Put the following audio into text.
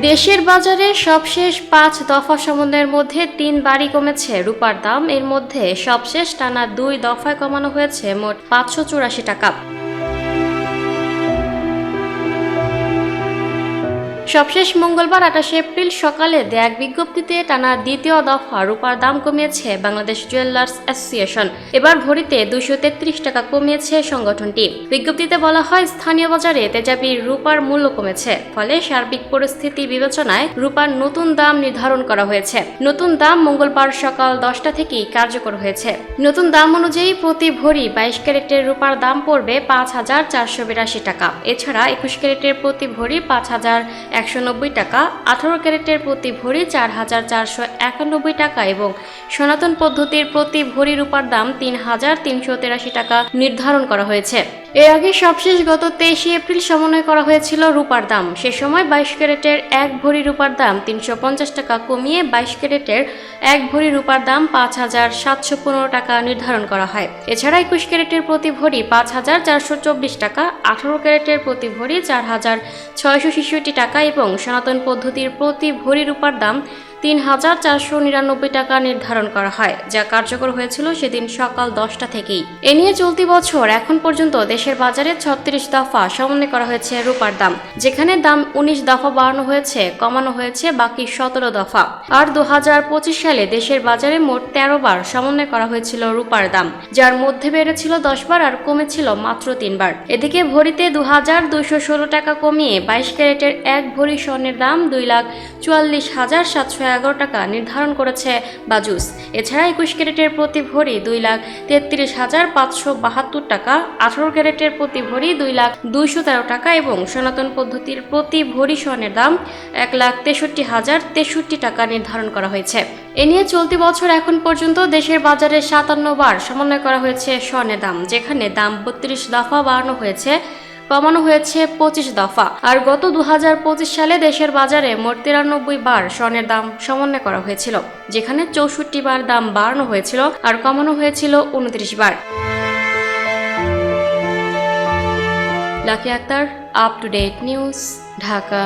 দেশের বাজারে সবশেষ 5 দফা সমন্বয়ের মধ্যে 3বারই কমেছে রূপার দাম। এর মধ্যে সবশেষ টানা 2 দফায় কমানো হয়েছে মোট 584 টাকা। সবশেষ মঙ্গলবার 28 এপ্রিল সকালে দেয়া এক বিজ্ঞপ্তিতে টানা দ্বিতীয় দফা রূপার দাম কমিয়েছে বাংলাদেশ জুয়েলার্স অ্যাসোসিয়েশন। এবার ভরিতে 233 টাকা কমিয়েছে সংগঠনটি। বিজ্ঞপ্তিতে বলা হয়, স্থানীয় বাজারে তেজাবি রূপার মূল্য কমেছে, ফলে সার্বিক পরিস্থিতি বিবেচনায় রূপার নতুন দাম নির্ধারণ করা হয়েছে। নতুন দাম মঙ্গলবার সকাল 10টা থেকেই কার্যকর হয়েছে। নতুন দাম অনুযায়ী প্রতি ভরি 22 ক্যারেটের রূপার দাম পড়বে 5,482 টাকা। এছাড়া 21 ক্যারেটের প্রতি ভরি 5,190 টাকা, 18 ক্যারেটের প্রতি ভরি 4,491 টাকা এবং সনাতন পদ্ধতির প্রতি ভরি রূপার দাম 3,383 টাকা নির্ধারণ করা হয়েছে। এর আগে সবশেষ গত 23 এপ্রিল সমন্বয় করা হয়েছিল রূপার দাম। সে সময় 22 ক্যারেটের 1 ভরি রূপার দাম 350 টাকা কমিয়ে 22 ক্যারেটের 1 ভরি রূপার দাম 5,715 টাকা নির্ধারণ করা হয়। এছাড়া 21 ক্যারেটের প্রতি ভরি 5,424 টাকা, 18 ক্যারেটের প্রতি ভরি 4,666 টাকা এবং সনাতন পদ্ধতির প্রতি ভরি রূপার দাম 3,499 টাকা নির্ধারণ করা হয়, যা কার্যকর হয়েছিল সেদিন সকাল 10টা থেকেই। এ নিয়ে চলতি বছর এখন পর্যন্ত দেশের বাজারে 36 দফা সমন্বয় করা হয়েছে রূপার দাম, যেখানে দাম 19 দফা বাড়ানো হয়েছে, কমানো হয়েছে বাকি 17 দফা। আর 2025 সালে দেশের বাজারে মোট 13 বার সমন্বয় করা হয়েছিল রূপার দাম, যার মধ্যে বেড়েছিল 10 বার আর কমেছিল মাত্র 3 বার। এদিকে ভরিতে 2,216 টাকা কমিয়ে 22 ক্যারেটের 1 ভরি স্বর্ণের দাম 2,44,711 টাকা নির্ধারণ করেছে বাজুস। এছাড়া 21 ক্যারেটের প্রতি ভরি 2,33,572 টাকা, 18 ক্যারেটের প্রতি ভরি 2,213 টাকা এবং সনাতন পদ্ধতির প্রতি ভরি স্বর্ণের দাম 1,63,063 টাকা নির্ধারণ করা হয়েছে। এ নিয়ে চলতি বছর এখন পর্যন্ত দেশের বাজারে 57 বার সমন্বয় করা হয়েছে স্বর্ণের দাম, যেখানে দাম 32 দফা বাড়ানো হয়েছে, কমানো হয়েছে 25 দফা। আর গত 2025 সালে দেশের বাজারে মোট 93 বার স্বর্ণের দাম সমন্বয় করা হয়েছিল, যেখানে 64 বার দাম বাড়ানো হয়েছিল আর কমানো হয়েছিল 29 বার। Lucky Akter, up to date news, Dhaka.